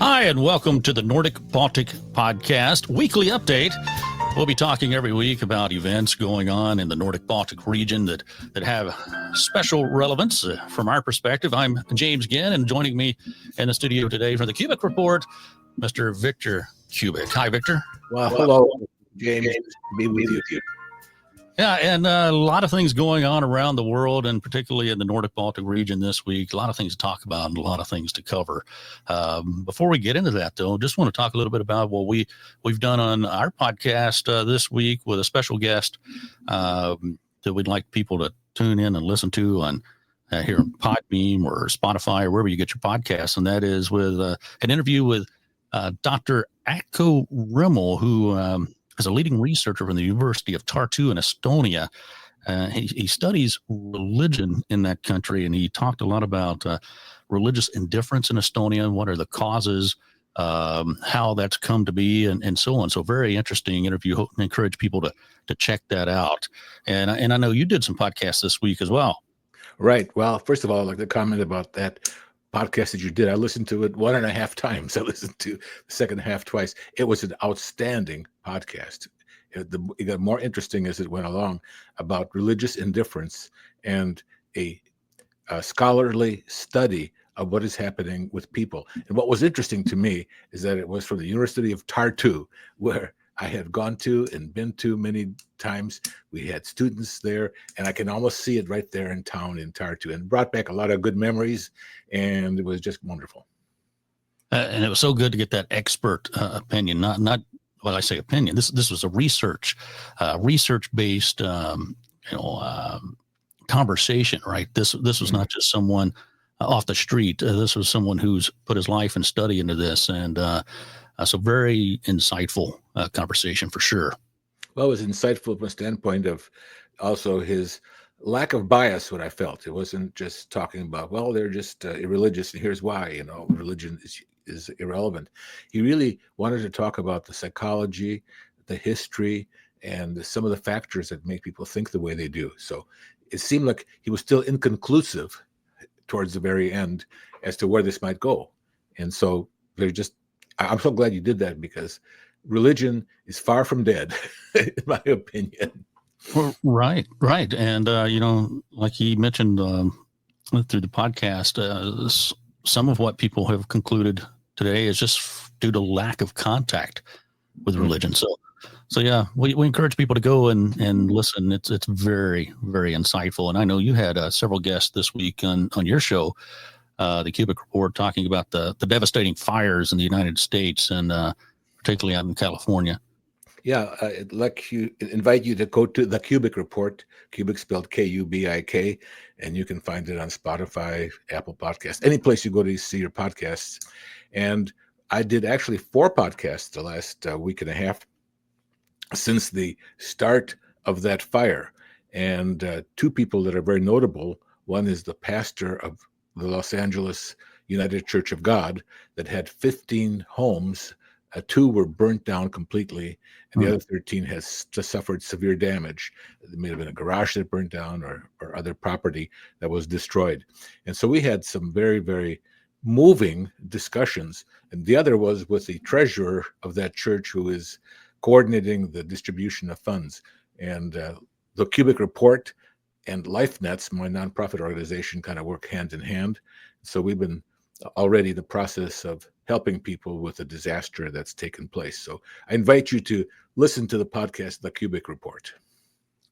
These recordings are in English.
Hi, and welcome to the Nordic Baltic podcast weekly update. We'll be talking every week about events going on in the Nordic Baltic region that have special relevance from our perspective. I'm James Ginn, and joining me in the studio today for the Cubic Report, Mr. Victor Cubic. Hi, Victor. Well, hello, James. Be with you. Yeah, and a lot of things going on around the world, and particularly in the Nordic Baltic region this week. A lot of things to talk about and a lot of things to cover. Before we get into that, though, just want to talk a little bit about what we've done on our podcast this week with a special guest that we'd like people to tune in and listen to on here on Podbeam or Spotify or wherever you get your podcasts. And that is with an interview with Dr. Atko Rimmel, who is a leading researcher from the University of Tartu in Estonia. He studies religion in that country, and he talked a lot about religious indifference in Estonia and what are the causes, how that's come to be, and so on. So very interesting interview. I encourage people to check that out. And I know you did some podcasts this week as well. Right. Well, first of all, I'd like to comment about that podcast that you did. I listened to it 1.5 times. I listened to the second half twice. It was an outstanding podcast. It got more interesting as it went along about religious indifference and a scholarly study of what is happening with people. And what was interesting to me is that it was from the University of Tartu, where I had gone to and been to many times. We had students there, and I can almost see it right there in town in Tartu, and brought back a lot of good memories, and it was just wonderful. And it was so good to get that expert opinion, not well, I say opinion. This was a research-based, conversation, right? This was not just someone off the street. This was someone who's put his life and study into this, and so very insightful conversation for sure. Well, it was insightful from a standpoint of also his lack of bias, what I felt. It wasn't just talking about, well, they're just irreligious, and here's why, religion is irrelevant. He really wanted to talk about the psychology, the history, and some of the factors that make people think the way they do. So it seemed like he was still inconclusive towards the very end as to where this might go. And so I'm so glad you did that, because religion is far from dead, in my opinion. Right. And, like he mentioned through the podcast, some of what people have concluded today is just due to lack of contact with religion. So yeah, we encourage people to go and listen. It's very, very insightful. And I know you had several guests this week on your show, the Cubic Report, talking about the devastating fires in the United States and particularly out in California. Yeah, I'd like to invite you to go to the Cubic Report, Cubic spelled Kubik, and you can find it on Spotify, Apple Podcasts, any place you go to see your podcasts. And I did actually 4 podcasts the last week and a half since the start of that fire. And 2 people that are very notable. One is the pastor of the Los Angeles United Church of God that had 15 homes. 2 were burnt down completely, and the other 13 has just suffered severe damage. It may have been a garage that burned down or other property that was destroyed. And so we had some very, very moving discussions. And the other was with the treasurer of that church, who is coordinating the distribution of funds. And the Cubic Report and LifeNets, my nonprofit organization, kind of work hand in hand. So we've been already in the process of helping people with a disaster that's taken place. So I invite you to listen to the podcast, The Cubic Report.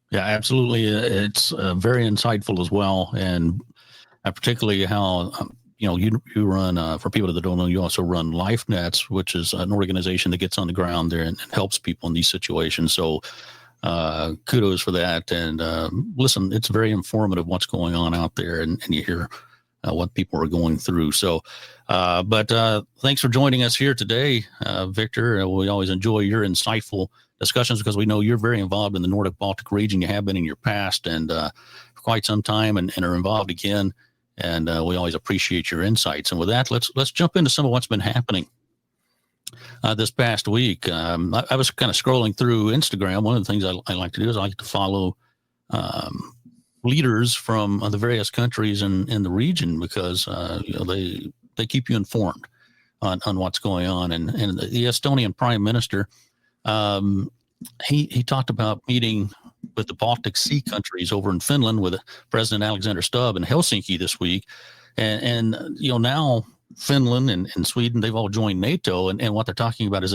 Yeah, absolutely. It's very insightful as well. And particularly how, you run, for people that don't know, you also run LifeNets, which is an organization that gets on the ground there and helps people in these situations. So kudos for that. And listen, it's very informative what's going on out there, and you hear what people are going through. So, but thanks for joining us here today, Victor. We always enjoy your insightful discussions because we know you're very involved in the Nordic Baltic region. You have been in your past and for quite some time, and are involved again. And we always appreciate your insights. And with that, let's jump into some of what's been happening this past week. I was kind of scrolling through Instagram. One of the things I like to do is I like to follow leaders from the various countries in the region because they keep you informed on what's going on. And the Estonian Prime Minister, he talked about meeting with the Baltic Sea countries over in Finland with President Alexander Stubb in Helsinki this week. And now Finland and Sweden, they've all joined NATO. And what they're talking about is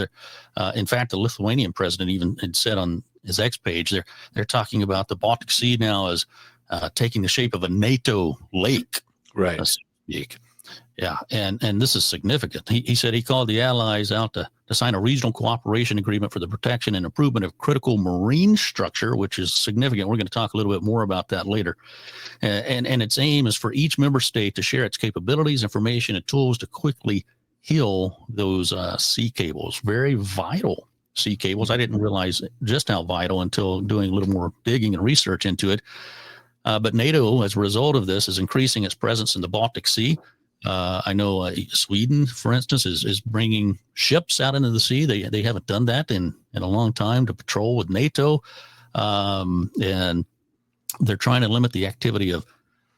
in fact, the Lithuanian president even had said on his X page, they're talking about the Baltic Sea now as taking the shape of a NATO lake. Right. Yeah, and this is significant. He said he called the allies out to sign a regional cooperation agreement for the protection and improvement of critical marine structure, which is significant. We're going to talk a little bit more about that later. And its aim is for each member state to share its capabilities, information, and tools to quickly heal those sea cables. Very vital sea cables. I didn't realize just how vital until doing a little more digging and research into it. But NATO, as a result of this, is increasing its presence in the Baltic Sea. I know Sweden, for instance, is bringing ships out into the sea. They haven't done that in a long time to patrol with NATO. And they're trying to limit the activity of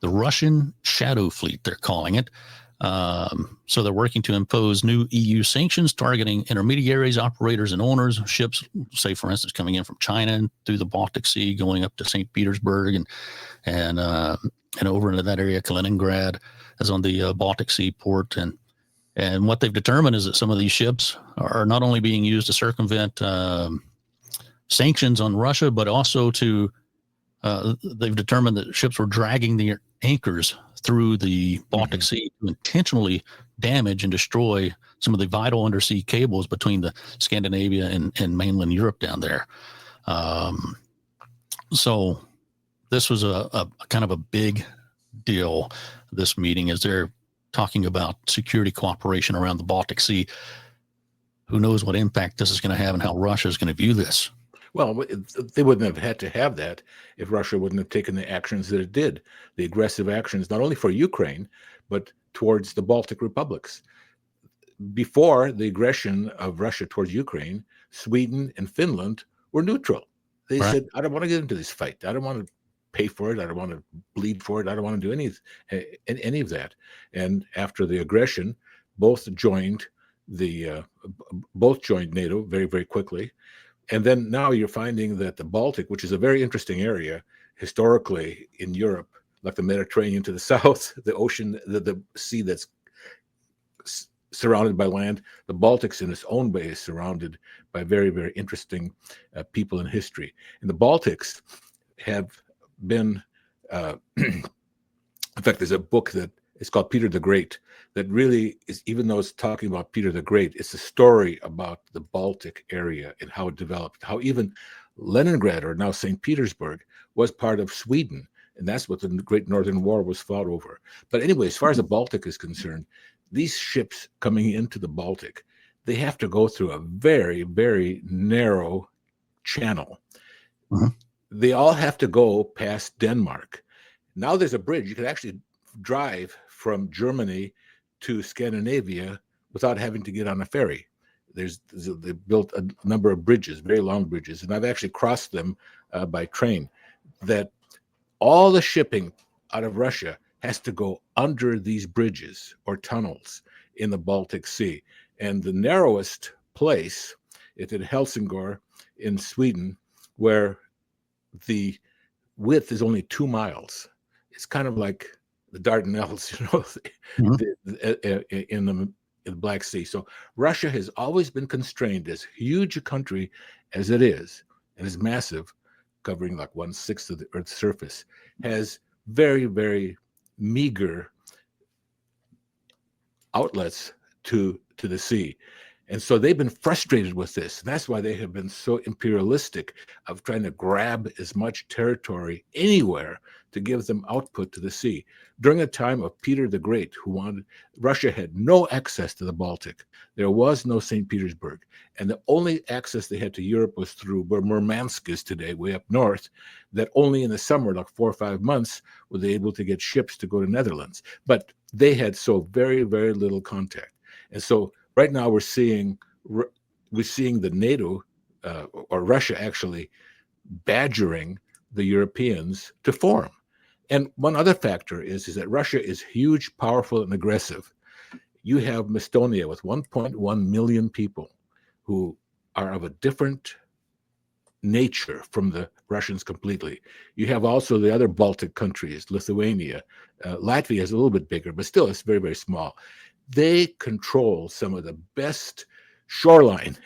the Russian shadow fleet, they're calling it. So they're working to impose new EU sanctions targeting intermediaries, operators, and owners of ships, say, for instance, coming in from China and through the Baltic Sea, going up to St. Petersburg and over into that area. Kaliningrad is on the Baltic Sea port. And what they've determined is that some of these ships are not only being used to circumvent sanctions on Russia, but also they've determined that ships were dragging their anchors through the Baltic Sea to intentionally damage and destroy some of the vital undersea cables between the Scandinavia and mainland Europe down there. So this was a kind of a big deal, this meeting, as they're talking about security cooperation around the Baltic Sea. Who knows what impact this is going to have and how Russia is going to view this. Well, they wouldn't have had to have that if Russia wouldn't have taken the actions that it did, the aggressive actions, not only for Ukraine, but towards the Baltic republics. Before the aggression of Russia towards Ukraine, Sweden and Finland were neutral. They said, I don't want to get into this fight. I don't want to pay for it. I don't want to bleed for it. I don't want to do any of that. And after the aggression, both joined NATO very, very quickly. And then now you're finding that the Baltic, which is a very interesting area historically in Europe, like the Mediterranean to the south, the ocean, the sea that's surrounded by land, the Baltic's in its own way is surrounded by very, very interesting people in history. And the Baltics have been, in fact, there's a book that is called Peter the Great that really is, even though it's talking about Peter the Great, it's a story about the Baltic area and how it developed, how even Leningrad, or now St. Petersburg, was part of Sweden. And that's what the Great Northern War was fought over. But anyway, as far as the Baltic is concerned, these ships coming into the Baltic, they have to go through a very, very narrow channel. They all have to go past Denmark. Now there's a bridge. You can actually drive from Germany to Scandinavia without having to get on a ferry. They built a number of bridges, very long bridges, and I've actually crossed them by train. That all the shipping out of Russia has to go under these bridges or tunnels in the Baltic Sea. And the narrowest place is in Helsingborg in Sweden, where the width is only 2 miles. It's kind of like the Dardanelles, in the Black Sea. So Russia has always been constrained, as huge a country as it is, and is massive, covering like 1/6 of the Earth's surface, has very, very meager outlets to the sea. And so they've been frustrated with this. And that's why they have been so imperialistic of trying to grab as much territory anywhere to give them output to the sea. During the time of Peter the Great, Russia had no access to the Baltic. There was no St. Petersburg. And the only access they had to Europe was through where Murmansk is today, way up north, that only in the summer, like 4 or 5 months, were they able to get ships to go to Netherlands. But they had so very, very little contact. And so right now we're seeing the NATO, or Russia actually, badgering the Europeans to form. And one other factor is that Russia is huge, powerful, and aggressive. You have Estonia with 1.1 million people who are of a different nature from the Russians completely. You have also the other Baltic countries, Lithuania. Latvia is a little bit bigger, but still it's very, very small. They control some of the best shoreline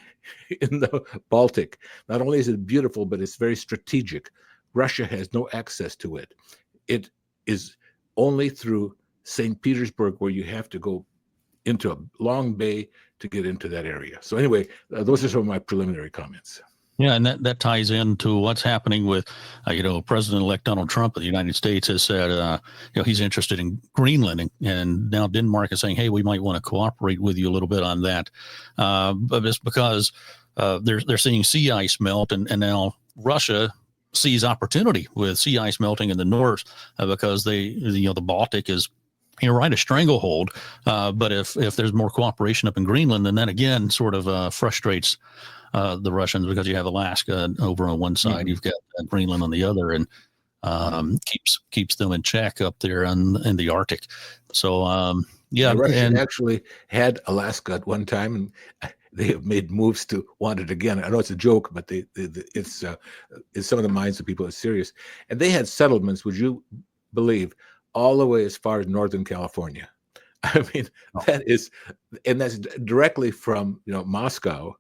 in the Baltic. Not only is it beautiful, but it's very strategic. Russia has no access to it. It is only through St. Petersburg where you have to go into a long bay to get into that area. So anyway, those are some of my preliminary comments. Yeah, and that ties into what's happening with, President-elect Donald Trump of the United States has said, he's interested in Greenland, and now Denmark is saying, hey, we might want to cooperate with you a little bit on that. But it's because they're seeing sea ice melt, and now Russia sees opportunity with sea ice melting in the north because the Baltic is right a stranglehold. But if there's more cooperation up in Greenland, then that again sort of frustrates the Russians, because you have Alaska over on one side, you've got Greenland on the other, and keeps them in check up there in the Arctic. So Russia actually had Alaska at one time, and they have made moves to want it again. I know it's a joke, but it's some of the minds of people are serious. And they had settlements, would you believe, all the way as far as Northern California. I mean, that's directly from Moscow.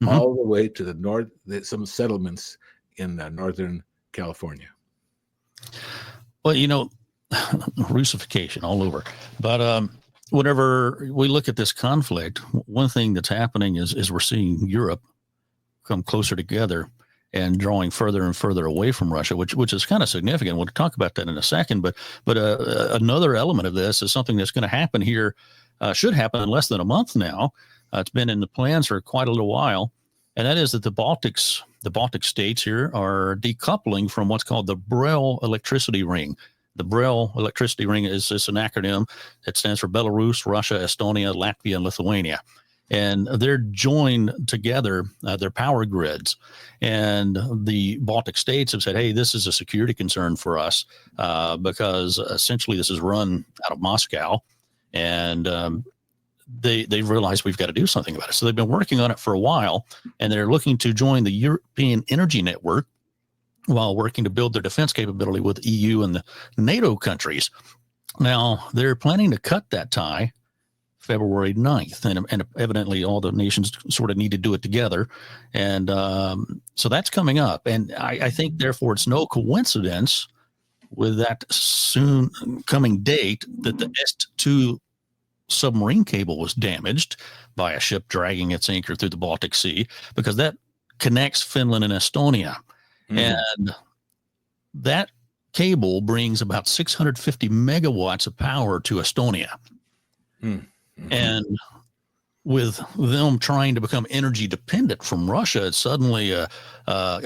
All the way to the north, some settlements in Northern California. Well, Russification all over. But whenever we look at this conflict, one thing that's happening is we're seeing Europe come closer together and drawing further and further away from Russia, which is kind of significant. We'll talk about that in a second. But another element of this is something that's going to happen here, should happen in less than a month now. It's been in the plans for quite a little while, and that is that the Baltic states here are decoupling from what's called the BRELL electricity ring. The BRELL electricity ring is an acronym that stands for Belarus, Russia, Estonia, Latvia, and Lithuania. And they're joined together, their power grids. And the Baltic states have said, hey, this is a security concern for us because essentially this is run out of Moscow. And they realized we've got to do something about it. So they've been working on it for a while, and they're looking to join the European Energy Network while working to build their defense capability with EU and the NATO countries. Now, they're planning to cut that tie February 9th, and evidently all the nations sort of need to do it together. And so that's coming up. And I think, therefore, it's no coincidence with that soon coming date that the Est-2 submarine cable was damaged by a ship dragging its anchor through the Baltic Sea, because that connects Finland and Estonia. And that cable brings about 650 megawatts of power to Estonia. And with them trying to become energy dependent from Russia, it's suddenly a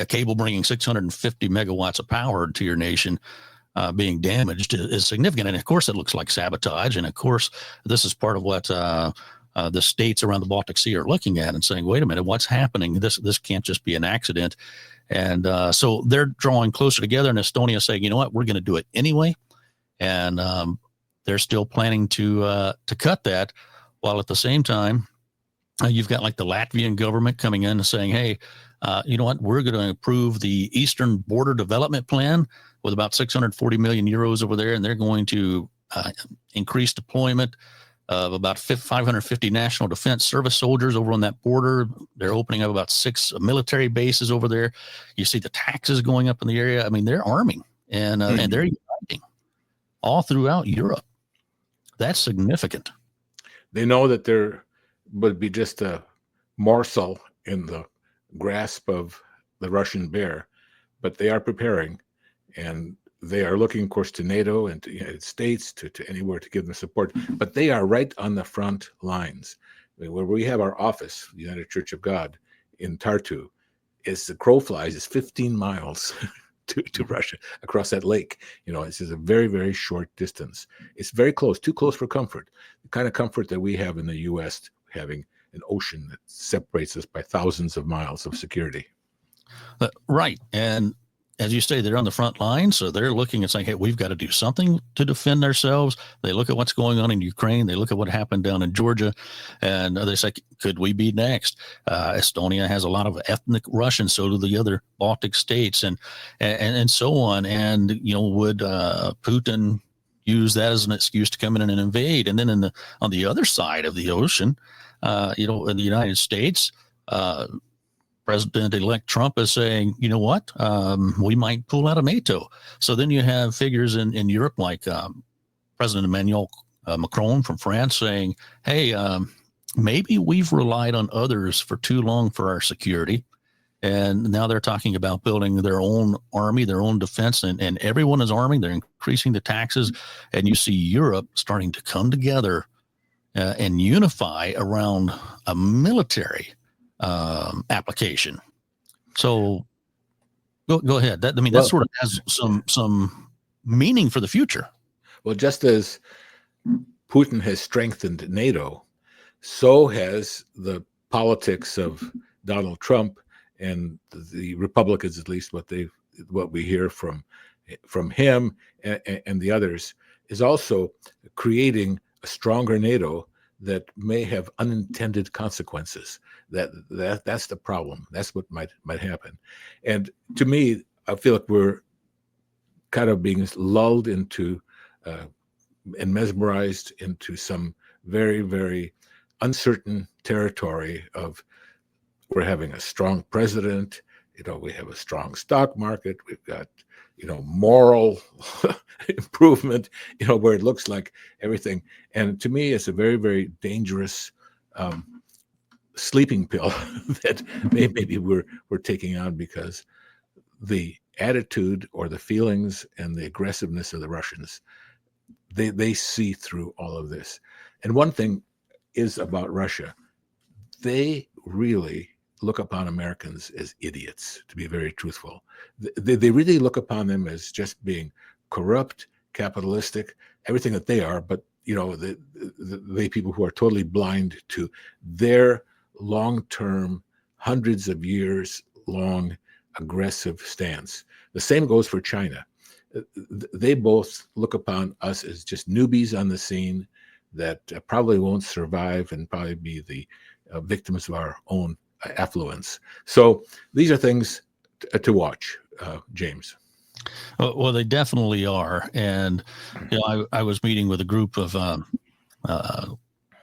cable bringing 650 megawatts of power to your nation being damaged is significant. And of course, it looks like sabotage. And of course, this is part of what the states around the Baltic Sea are looking at and saying, wait a minute, what's happening? This can't just be an accident. And so they're drawing closer together, and Estonia saying, you know what, we're going to do it anyway. And they're still planning to cut that, while at the same time, you've got like the Latvian government coming in and saying, hey, you know what, we're going to approve the Eastern Border Development Plan with about 640 million euros over there, and they're going to increase deployment of about 550 National Defense Service soldiers over on that border. They're opening up about 6 military bases over there. You see the taxes going up in the area. I mean, they're arming and they're uniting all throughout Europe. That's significant. They know that there would be just a morsel in the grasp of the Russian bear, but they are preparing, and they are looking, of course, to NATO and to the United States, to anywhere to give them support. But they are right on the front lines. Where we have our office, the United Church of God in Tartu, is the crow flies is 15 miles to Russia across that lake. It's just a very, very short distance. It's very close, too close for comfort. The kind of comfort that we have in the U.S., having an ocean that separates us by thousands of miles of security. Right. And as you say, they're on the front line, so they're looking and saying, "Hey, we've got to do something to defend ourselves." They look at what's going on in Ukraine. They look at what happened down in Georgia, and they say, "Could we be next?" Estonia has a lot of ethnic Russians, so do the other Baltic states, and so on. And would Putin use that as an excuse to come in and invade? And then on the other side of the ocean, in the United States. President-elect Trump is saying, you know what, we might pull out of NATO. So then you have figures in Europe like President Emmanuel Macron from France saying, hey, maybe we've relied on others for too long for our security. And now they're talking about building their own army, their own defense, and everyone is arming. They're increasing the taxes. And you see Europe starting to come together and unify around a military application. So go ahead. That sort of has some meaning for the future. Well, just as Putin has strengthened NATO, so has the politics of Donald Trump and the Republicans, at least what we hear from him and the others, is also creating a stronger NATO that may have unintended consequences. That's the problem. That's what might happen. And to me, I feel like we're kind of being lulled into and mesmerized into some very, very uncertain territory of we're having a strong president, we have a strong stock market, we've got, moral improvement, where it looks like everything. And to me, it's a very, very dangerous sleeping pill that maybe we're taking on, because the attitude or the feelings and the aggressiveness of the Russians, they see through all of this. And one thing is about Russia, they really look upon Americans as idiots, to be very truthful. They really look upon them as just being corrupt, capitalistic, everything that they are, but the people who are totally blind to their long-term, hundreds of years long aggressive stance. The same goes for China. They both look upon us as just newbies on the scene that probably won't survive and probably be the victims of our own affluence. So these are things to watch, James. Well, they definitely are. And I was meeting with a group of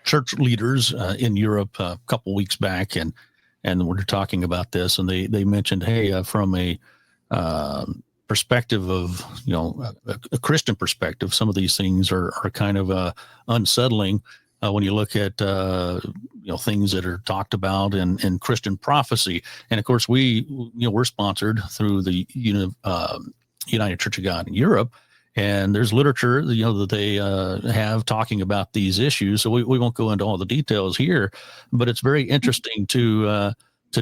church leaders in Europe a couple weeks back, and we're talking about this, and they mentioned, hey, from a perspective of a Christian perspective, some of these things are kind of unsettling when you look at things that are talked about in Christian prophecy. And of course, we're sponsored through the United Church of God in Europe, and there's literature that they have talking about these issues. So we won't go into all the details here, but it's very interesting to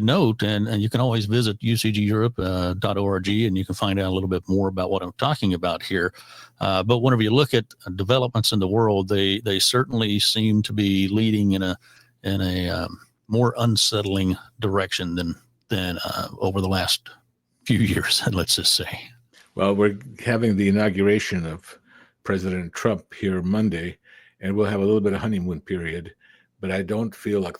note, and you can always visit ucgeurope.org and you can find out a little bit more about what I'm talking about here. But whenever you look at developments in the world, they certainly seem to be leading in a more unsettling direction than over the last few years, let's just say. Well, we're having the inauguration of President Trump here Monday, and we'll have a little bit of honeymoon period, but I don't feel like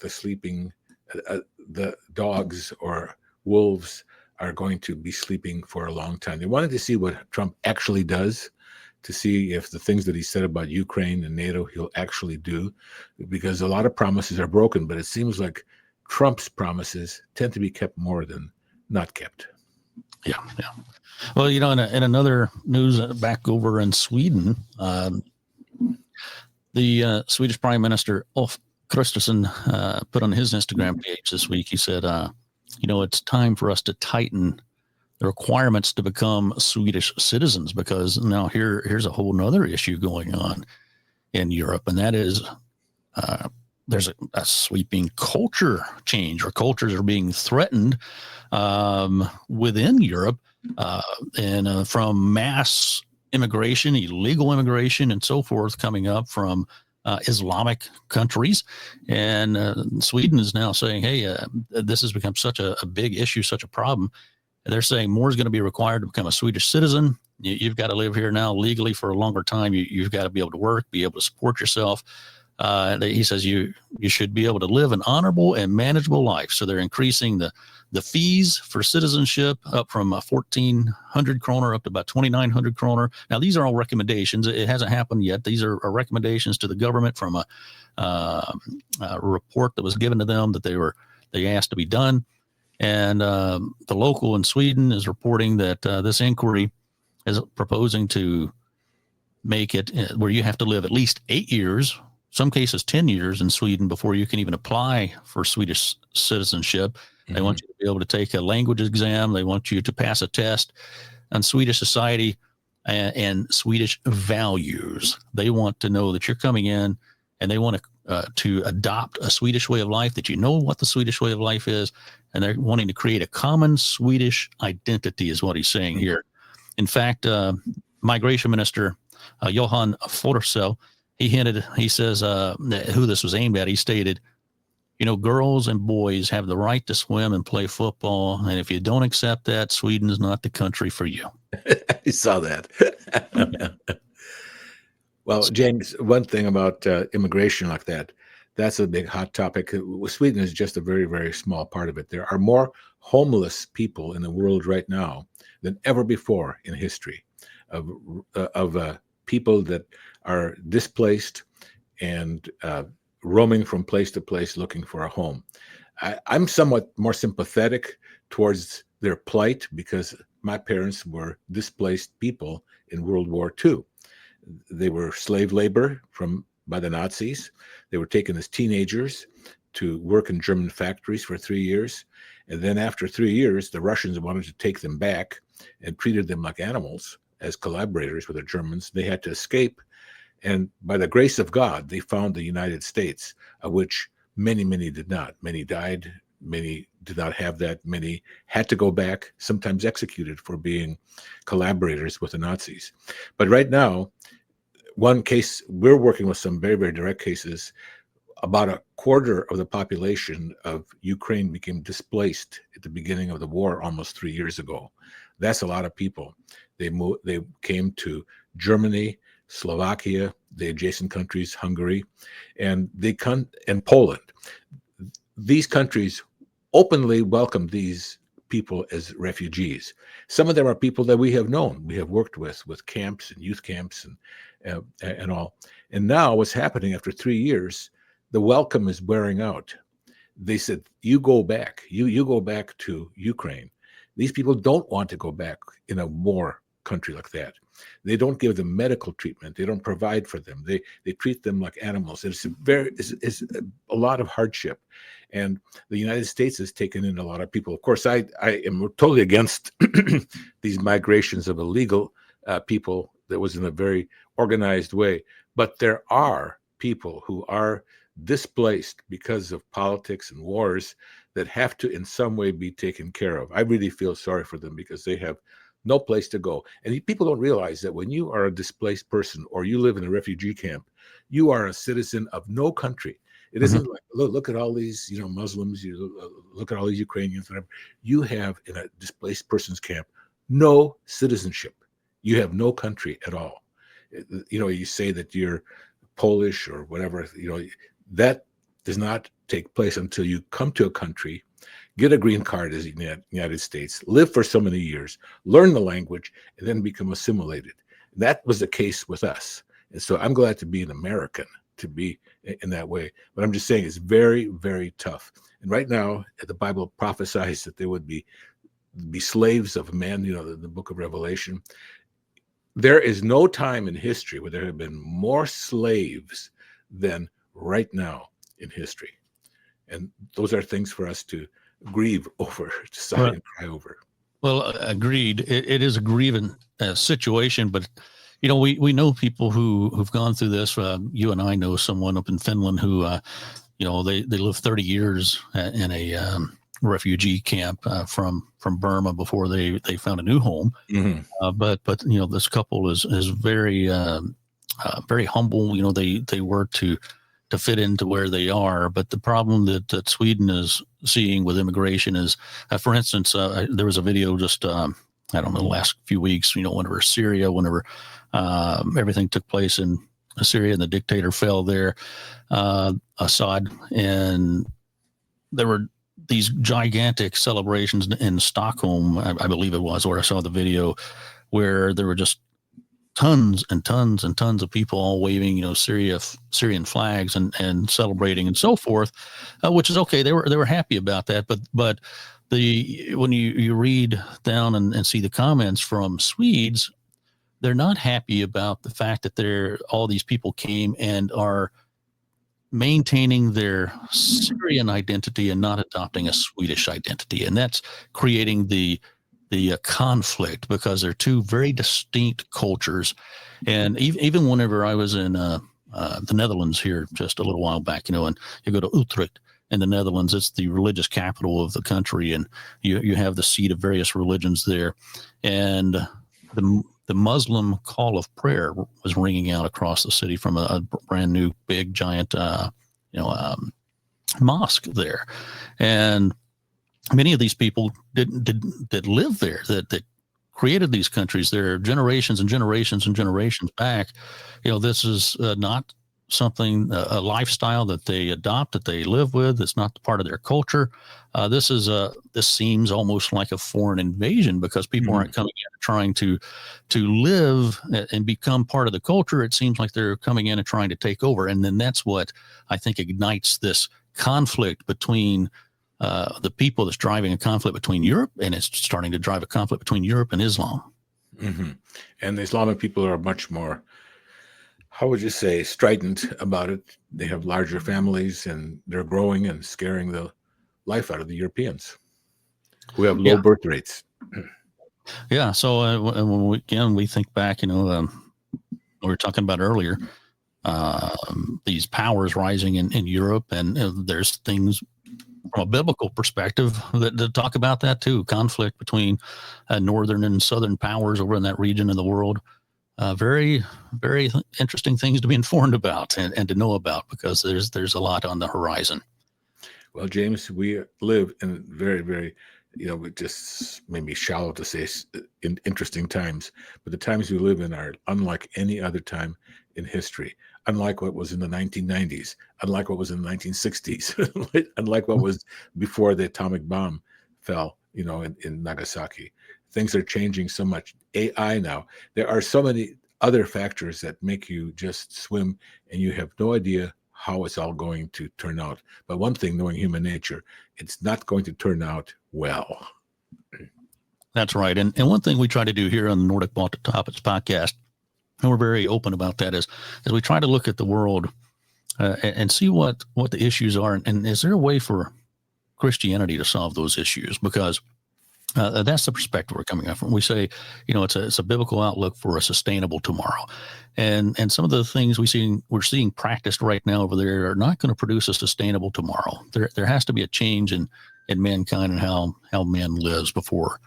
the dogs or wolves are going to be sleeping for a long time. They wanted to see what Trump actually does, to see if the things that he said about Ukraine and NATO he'll actually do, because a lot of promises are broken, but it seems like Trump's promises tend to be kept more than not kept. Yeah. Well, in another news back over in Sweden, the Swedish Prime Minister Ulf Kristersson put on his Instagram page this week, he said, it's time for us to tighten the requirements to become Swedish citizens, because now here's a whole nother issue going on in Europe, and that is there's a sweeping culture change, or cultures are being threatened within Europe, and from mass immigration, illegal immigration, and so forth coming up from Islamic countries. And Sweden is now saying, hey, this has become such a big issue, such a problem. They're saying more is going to be required to become a Swedish citizen. You've got to live here now legally for a longer time. You've got to be able to work, be able to support yourself. He says you should be able to live an honorable and manageable life. So they're increasing the fees for citizenship up from 1,400 kroner up to about 2,900 kroner. Now, these are all recommendations. It hasn't happened yet. These are recommendations to the government from a report that was given to them that they asked to be done. And the local in Sweden is reporting that this inquiry is proposing to make it where you have to live at least 8 years, some cases 10 years in Sweden before you can even apply for Swedish citizenship. They want you to be able to take a language exam. They want you to pass a test on Swedish society and Swedish values. They want to know that you're coming in, and they want to adopt a Swedish way of life, that you know what the Swedish way of life is, and they're wanting to create a common Swedish identity is what he's saying here. In fact, Migration Minister Johan Forsell, he says who this was aimed at. He stated, girls and boys have the right to swim and play football, and if you don't accept that, Sweden is not the country for you. I saw that. Well, James, one thing about immigration like that's a big hot topic. Sweden is just a very, very small part of it. There are more homeless people in the world right now than ever before in history of people that are displaced and roaming from place to place looking for a home. I'm somewhat more sympathetic towards their plight because my parents were displaced people in World War II. They were slave labor by the Nazis. They were taken as teenagers to work in German factories for 3 years. And then after 3 years, the Russians wanted to take them back and treated them like animals as collaborators with the Germans. They had to escape. And by the grace of God, they found the United States, of which many, many did not. Many died. Many did not have that. Many had to go back, sometimes executed for being collaborators with the Nazis. But right now, one case, we're working with some very, very direct cases. About a quarter of the population of Ukraine became displaced at the beginning of the war almost 3 years ago. That's a lot of people. They came to Germany, Slovakia, the adjacent countries, Hungary, and Poland. These countries openly welcome these people as refugees. Some of them are people that we have known, we have worked with camps and youth camps and all. And now what's happening after 3 years, the welcome is wearing out. They said, you go back, you go back to Ukraine. These people don't want to go back in a war country like that. They don't give them medical treatment. They don't provide for them. They treat them like animals. It's a lot of hardship. And the United States has taken in a lot of people. Of course, I am totally against these migrations of illegal people that was in a very organized way. But there are people who are displaced because of politics and wars that have to in some way be taken care of. I really feel sorry for them because they have no place to go. And people don't realize that when you are a displaced person or you live in a refugee camp, you are a citizen of no country. It isn't like, look at all these, Muslims, look at all these Ukrainians, whatever. You have in a displaced person's camp, no citizenship. You have no country at all. You say that you're Polish or whatever, that does not take place until you come to a country, get a green card as the United States, live for so many years, learn the language, and then become assimilated. That was the case with us. And so I'm glad to be an American, to be in that way. But I'm just saying it's very, very tough. And right now, the Bible prophesies that there would be slaves of men, the book of Revelation. There is no time in history where there have been more slaves than right now in history. And those are things for us to grieve over, to sigh and cry over. Well, agreed. It is a grieving situation, but we know people who've gone through this. You and I know someone up in Finland who, they lived 30 years in a refugee camp from Burma before they found a new home. But this couple is very very humble. They were to to fit into where they are. But the problem that Sweden is seeing with immigration is, for instance, there was a video just, I don't know, the last few weeks, whenever Syria, whenever everything took place in Syria and the dictator fell there, Assad, and there were these gigantic celebrations in Stockholm, I believe it was, where I saw the video, where there were just tons and tons and tons of people all waving, Syrian flags and celebrating and so forth, which is okay. They were happy about that. But when you read down and see the comments from Swedes, they're not happy about the fact that all these people came and are maintaining their Syrian identity and not adopting a Swedish identity. And that's creating the conflict, because they're two very distinct cultures. And even whenever I was in the Netherlands here just a little while back, and you go to Utrecht in the Netherlands, it's the religious capital of the country, and you have the seat of various religions there. And the Muslim call of prayer was ringing out across the city from a brand new big giant mosque there. And many of these people that live there, that created these countries, they're generations and generations and generations back. This is not something, a lifestyle that they adopt, that they live with. It's not part of their culture. This seems almost like a foreign invasion, because people aren't coming in and trying to live and become part of the culture. It seems like they're coming in and trying to take over. And then that's what I think ignites this conflict between the people, that's driving a conflict between Europe, and it's starting to drive a conflict between Europe and Islam. Mm-hmm. And the Islamic people are much more, how would you say, strident about it. They have larger families, and they're growing and scaring the life out of the Europeans, who have low birth rates. Yeah. So when we think back, we were talking about earlier, these powers rising in Europe, and there's things from a biblical perspective that talk about that too. Conflict between northern and southern powers over in that region of the world. Very, very interesting things to be informed about and to know about, because there's a lot on the horizon. Well, James, we live in very, very, it just may be shallow to say in interesting times, but the times we live in are unlike any other time in history. Unlike what was in the 1990s, unlike what was in the 1960s, unlike what was before the atomic bomb fell, in Nagasaki. Things are changing so much. AI now. There are so many other factors that make you just swim, and you have no idea how it's all going to turn out. But one thing, knowing human nature, it's not going to turn out well. That's right. And one thing we try to do here on the Nordic Baltic Topics podcast, and we're very open about that, is we try to look at the world and see what the issues are, and is there a way for Christianity to solve those issues? Because that's the perspective we're coming from. We say, it's a biblical outlook for a sustainable tomorrow, and some of the things we're seeing practiced right now over there are not going to produce a sustainable tomorrow. There has to be a change in mankind and how man lives before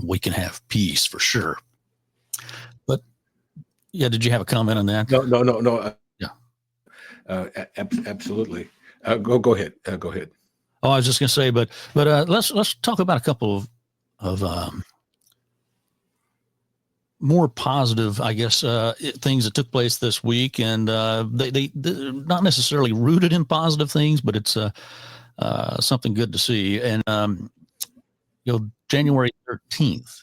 we can have peace, for sure. But yeah, did you have a comment on that? No. Yeah, absolutely. Go ahead. Go ahead. Oh, I was just going to say, but let's talk about a couple of more positive, I guess, things that took place this week, and they're not necessarily rooted in positive things, but it's something good to see. And January 13th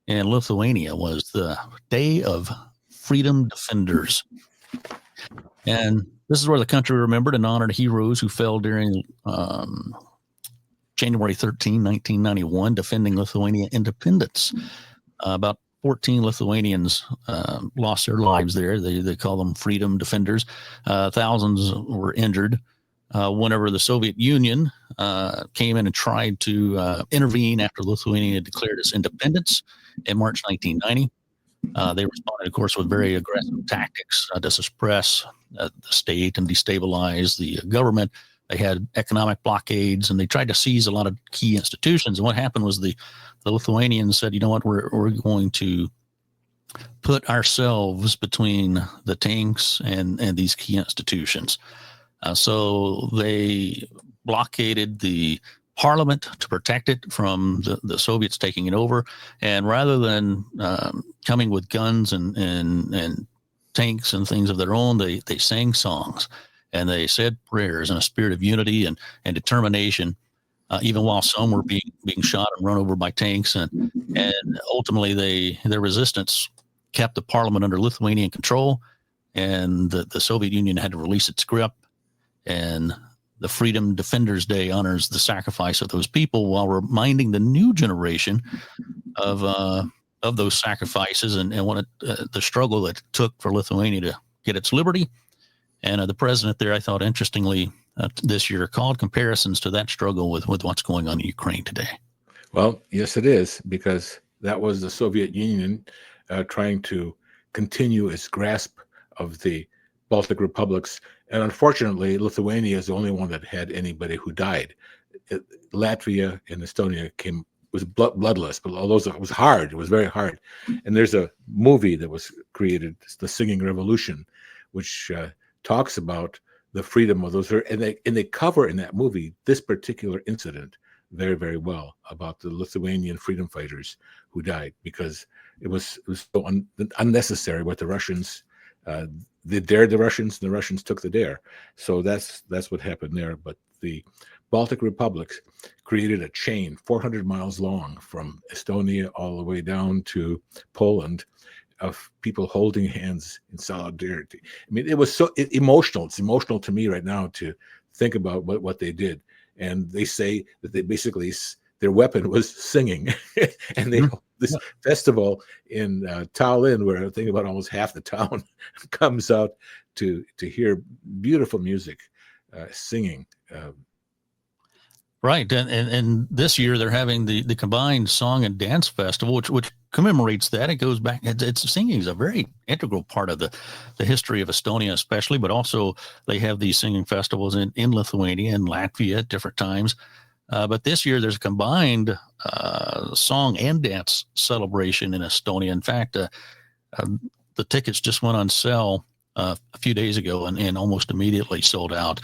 in Lithuania was the Day of Freedom Defenders, and this is where the country remembered and honored heroes who fell during January 13, 1991, defending Lithuania independence. About 14 Lithuanians lost their lives there. They call them freedom defenders. Thousands were injured. Whenever the Soviet Union came in and tried to intervene after Lithuania declared its independence in March 1990, they responded, of course, with very aggressive tactics to suppress the state and destabilize the government. They had economic blockades, and they tried to seize a lot of key institutions. And what happened was the Lithuanians said, you know what, we're going to put ourselves between the tanks and these key institutions. So they blockaded the parliament to protect it from the Soviets taking it over. And rather than coming with guns and tanks and things of their own, they sang songs and they said prayers in a spirit of unity and determination, even while some were being shot and run over by tanks. And ultimately, their resistance kept the parliament under Lithuanian control, and the Soviet Union had to release its grip. And the Freedom Defenders Day honors the sacrifice of those people while reminding the new generation of those sacrifices and what the struggle that it took for Lithuania to get its liberty. And the president there, I thought, interestingly, this year called comparisons to that struggle with what's going on in Ukraine today. Well, yes, it is, because that was the Soviet Union trying to continue its grasp of the Baltic republics. And unfortunately, Lithuania is the only one that had anybody who died. Latvia and Estonia was bloodless, but although it was hard, it was very hard. And there's a movie that was created, The Singing Revolution, which talks about the freedom of those, and they cover in that movie this particular incident very, very well, about the Lithuanian freedom fighters who died, because it was so unnecessary what the Russians they dared the Russians, and the Russians took the dare. So that's what happened there. But the Baltic republics created a chain 400 miles long from Estonia all the way down to Poland of people holding hands in solidarity. I mean, it was so emotional. It's emotional to me right now to think about what they did. And they say that they basically, their weapon was singing. And they this festival in Tallinn, where I think about almost half the town comes out to hear beautiful music, singing. Right, and this year they're having the combined song and dance festival, which commemorates that. It goes back. It's singing is a very integral part of the history of Estonia, especially, but also they have these singing festivals in Lithuania and Latvia at different times. But this year there's a combined song and dance celebration in Estonia. In fact, the tickets just went on sale a few days ago and almost immediately sold out.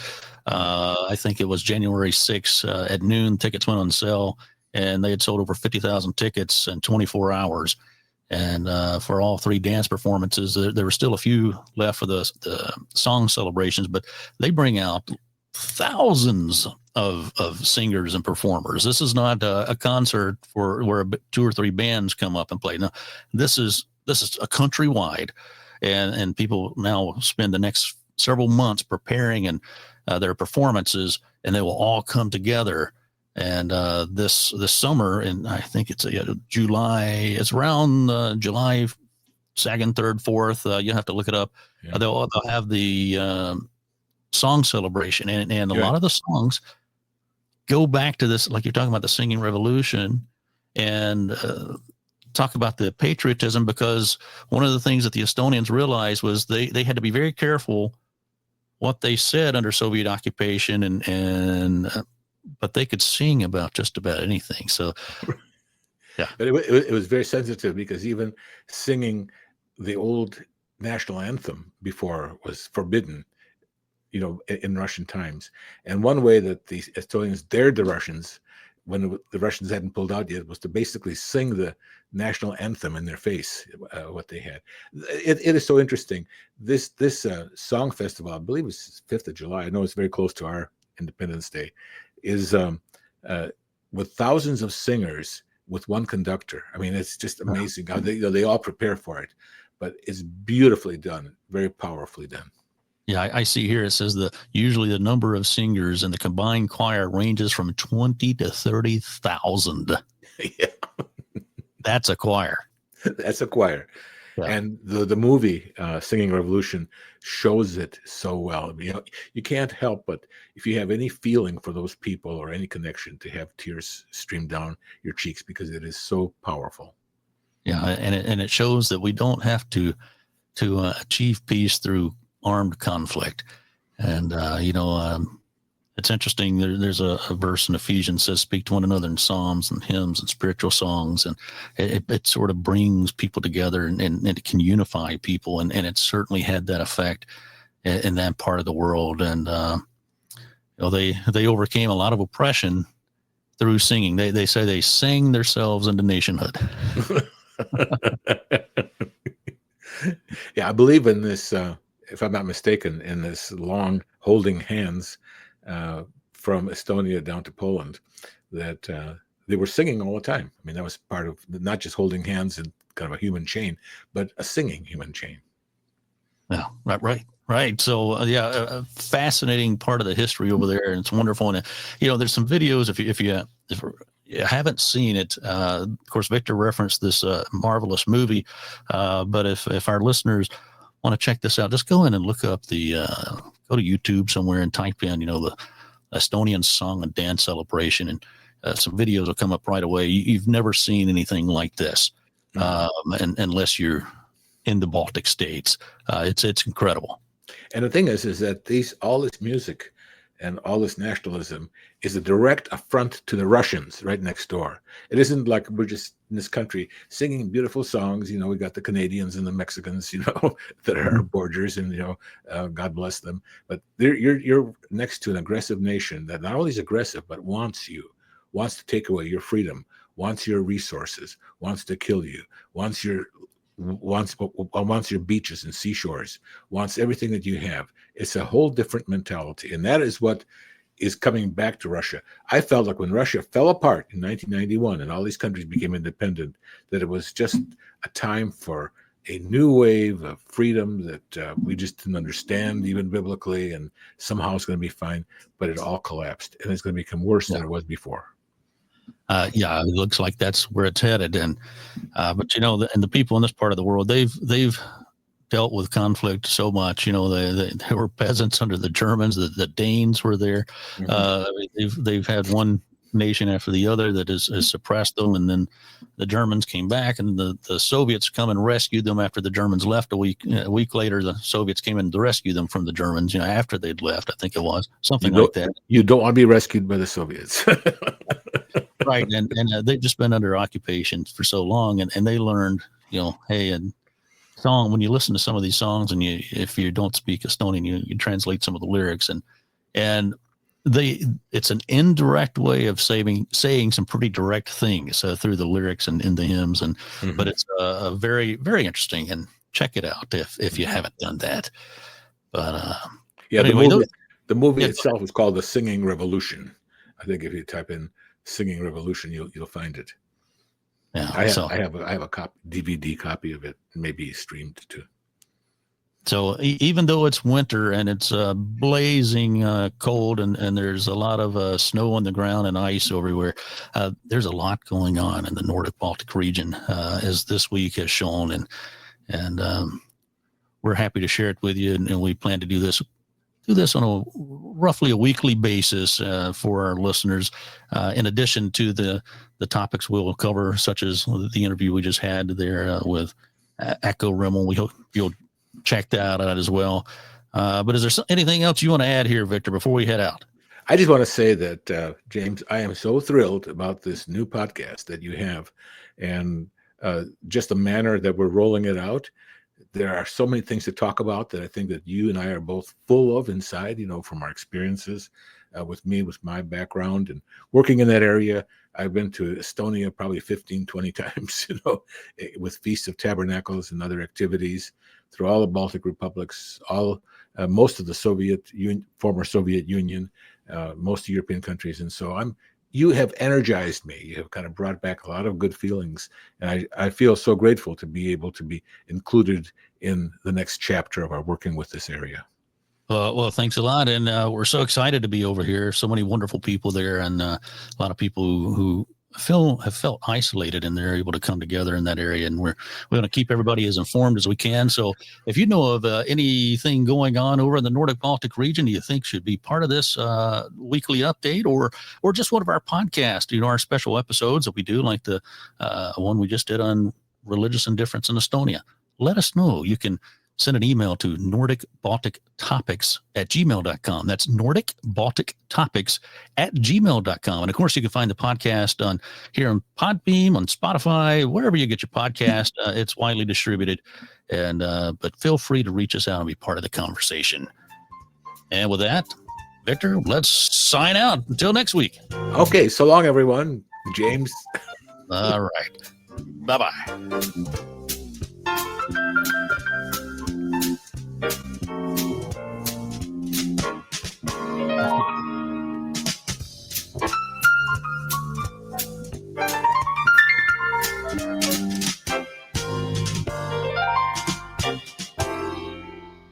I think it was January 6th at noon. Tickets went on sale, and they had sold over 50,000 tickets in 24 hours. And for all three dance performances, there were still a few left for the song celebrations, but they bring out thousands of singers and performers. This is not a concert where two or three bands come up and play. No, this is a countrywide, and people now spend the next several months preparing and their performances, and they will all come together. And this summer, and I think it's July. It's around July 2nd, 3rd, 4th. You have to look it up. Yeah. They'll have the song celebration, and a lot of the songs go back to this, like you're talking about the singing revolution, and talk about the patriotism, because one of the things that the Estonians realized was they had to be very careful what they said under Soviet occupation, and but they could sing about just about anything. So, yeah. But it was very sensitive, because even singing the old national anthem before was forbidden, in Russian times. And one way that the Estonians dared the Russians, when the Russians hadn't pulled out yet, was to basically sing the national anthem in their face, what they had. It is so interesting. This song festival, I believe it's 5th of July. I know it's very close to our Independence Day, is with thousands of singers with one conductor. I mean, it's just amazing how they all prepare for it, but it's beautifully done, very powerfully done. Yeah, I see here it says usually the number of singers in the combined choir ranges from 20 to 30,000. Yeah. That's a choir. That's a choir. Yeah. And the movie Singing Revolution shows it so well. You can't help but, if you have any feeling for those people or any connection, to have tears stream down your cheeks, because it is so powerful. Yeah, and it shows that we don't have to achieve peace through armed conflict. And It's interesting. There's a verse in Ephesians says, "Speak to one another in psalms and hymns and spiritual songs," and it sort of brings people together, and it can unify people, and it certainly had that effect in that part of the world. And they overcame a lot of oppression through singing. They say they sang themselves into nationhood. Yeah, I believe in this. If I'm not mistaken, in this long holding hands from Estonia down to Poland, that they were singing all the time. I mean, that was part of not just holding hands in kind of a human chain, but a singing human chain. Yeah, right. So a fascinating part of the history over there, and it's wonderful. And there's some videos if you haven't seen it. Of course, Victor referenced this marvelous movie, but if our listeners want to check this out, just go in and look up go to YouTube somewhere and type in the Estonian Song and Dance Celebration, and some videos will come up right away. You've never seen anything like this, and unless you're in the Baltic states. It's incredible. And the thing is that all this music and all this nationalism is a direct affront to the Russians right next door. It isn't like we're just in this country singing beautiful songs. We got the Canadians and the Mexicans, that are our borders, and God bless them. But you're next to an aggressive nation that not only is aggressive but wants to take away your freedom, wants your resources, wants to kill you, wants your beaches and seashores, wants everything that you have. It's a whole different mentality, and that is what is coming back to Russia. I felt like when Russia fell apart in 1991 and all these countries became independent, that it was just a time for a new wave of freedom that we just didn't understand even biblically, and somehow it's going to be fine, but it all collapsed, and it's going to become worse than it was before. It looks like that's where it's headed. And but and the people in this part of the world, they've dealt with conflict so much. They were peasants under the Germans. The Danes were there. They've had one nation after the other that has suppressed them, and then the Germans came back, and the Soviets come and rescued them after the Germans left. A week later, the Soviets came in to rescue them from the Germans. After they'd left, I think it was something like that. You don't want to be rescued by the Soviets. Right, and they've just been under occupation for so long, and they learned, hey, and song, when you listen to some of these songs, and if you don't speak Estonian, you translate some of the lyrics, and it's an indirect way of saying some pretty direct things through the lyrics and in the hymns, but it's very, very interesting, and check it out if you haven't done that. But anyway, the movie itself is called The Singing Revolution. I think if you type in Singing Revolution, you'll find it. Yeah, I have a DVD copy of it, maybe streamed too. So even though it's winter and it's blazing cold, and there's a lot of snow on the ground and ice everywhere, there's a lot going on in the Nordic Baltic region, as this week has shown, and we're happy to share it with you, and we plan to do this on roughly a weekly basis for our listeners, in addition to the topics we'll cover, such as the interview we just had there with Echo Rimmel. We hope you'll check that out as well. But is there anything else you want to add here, Victor, before we head out? I just want to say that, James, I am so thrilled about this new podcast that you have, and just the manner that we're rolling it out. There are so many things to talk about that I think that you and I are both full of inside, from our experiences with my background and working in that area. I've been to Estonia probably 15, 20 times, with Feast of Tabernacles and other activities through all the Baltic republics, most of the former Soviet Union, most European countries. And so you have energized me. You have kind of brought back a lot of good feelings. And I feel so grateful to be able to be included in the next chapter of our working with this area. Well, thanks a lot. And we're so excited to be over here. So many wonderful people there, and a lot of people who have felt isolated, and they're able to come together in that area. And we're going to keep everybody as informed as we can. So if you know of anything going on over in the Nordic Baltic region you think should be part of this weekly update, or just one of our podcasts, our special episodes that we do, like the one we just did on religious indifference in Estonia, let us know. You can send an email to NordicBalticTopics@gmail.com. That's NordicBalticTopics@gmail.com. And of course, you can find the podcast on here on Podbeam, on Spotify, wherever you get your podcast. It's widely distributed. And but feel free to reach us out and be part of the conversation. And with that, Victor, let's sign out until next week. Okay, so long, everyone. James. All right. Bye-bye.